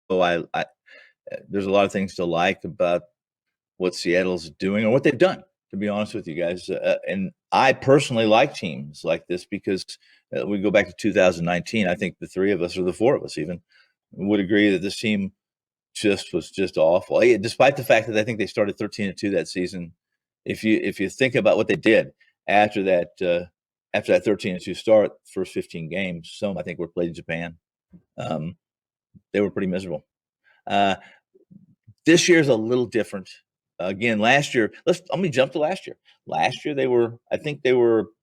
I there's a lot of things to like about what Seattle's doing or what they've done, to be honest with you guys. And I personally like teams like this because we go back to 2019. I think the three of us, or the four of us even, would agree that this team was just awful. Despite the fact that I think they started 13-2 that season. If you think about what they did after that 13-2 start, first 15 games, some I think were played in Japan. They were pretty miserable. This year's a little different. Again, last year, let me jump to last year. Last year they were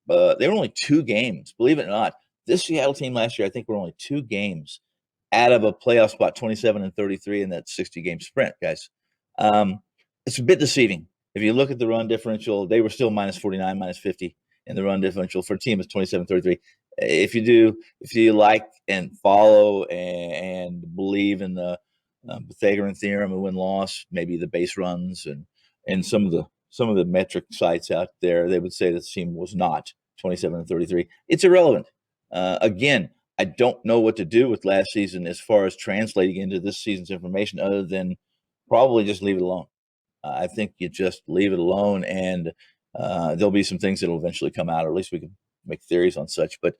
only 2 games. Believe it or not, this Seattle team last year, I think, were only 2 games out of a playoff spot, 27-33 in that 60-game sprint, guys. It's a bit deceiving. If you look at the run differential, they were still minus 49, minus 50 in the run differential for a team is 27-33. If you like and follow and believe in the Pythagorean theorem of win-loss, maybe the base runs and some of the metric sites out there, they would say this team was not 27-33. It's irrelevant. Again, I don't know what to do with last season as far as translating into this season's information, other than probably just leave it alone. I think you just leave it alone, and there'll be some things that will eventually come out, or at least we can make theories on such. But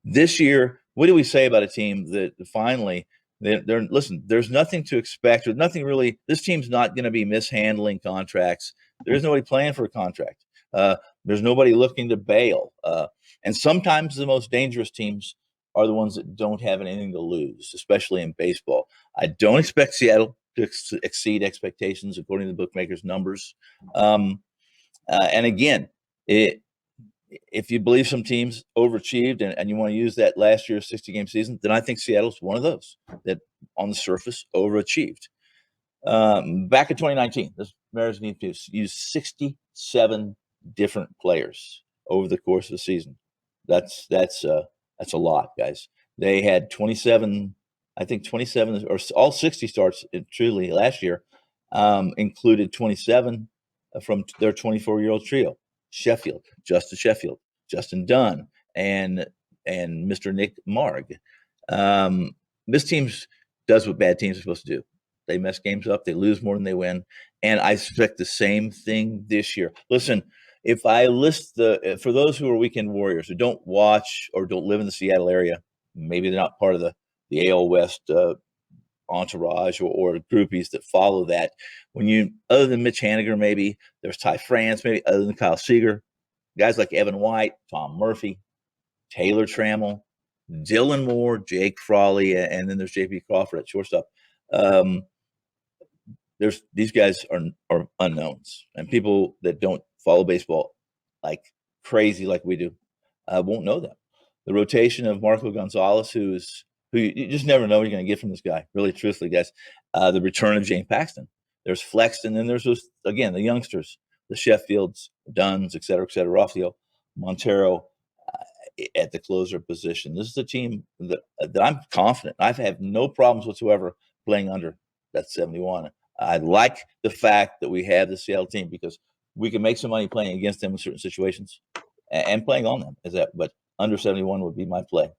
this year, what do we say about a team that finally listen, there's nothing to expect. There's nothing really. This team's not going to be mishandling contracts. There's nobody playing for a contract. There's nobody looking to bail. And sometimes the most dangerous teams are the ones that don't have anything to lose, especially in baseball. I don't expect Seattle to exceed expectations according to the bookmakers' numbers. And again, if you believe some teams overachieved and you want to use that last year's 60-game season, then I think Seattle's one of those that on the surface overachieved. Back in 2019, the Mariners need to use 67 different players over the course of the season. That's a lot, guys. They had 27, I think 27 or all 60 starts truly last year, included 27 from their 24-year-old trio. Justin Sheffield, Justin Dunn, and Mr. Nick Marg. This team does what bad teams are supposed to do. They mess games up. They lose more than they win. And I expect the same thing this year. Listen, if I list for those who are weekend warriors who don't watch or don't live in the Seattle area, maybe they're not part of the AL West entourage or groupies that follow that. Other than Mitch Haniger, maybe there's Ty France, maybe other than Kyle Seager, guys like Evan White, Tom Murphy, Taylor Trammell, Dylan Moore, Jake Frawley, and then there's J.P. Crawford at shortstop. These guys are unknowns, and people that don't follow baseball like crazy like we do won't know them. The rotation of Marco Gonzalez, who you just never know what you're going to get from this guy. Really, truthfully, guys. The return of James Paxton. There's Flex, and then there's the youngsters, the Sheffields, Dunns, et cetera, Rafael Montero at the closer position. This is a team that I'm confident. I have no problems whatsoever playing under that 71. I like the fact that we have the Seattle team because we can make some money playing against them in certain situations and playing on them. But under 71 would be my play.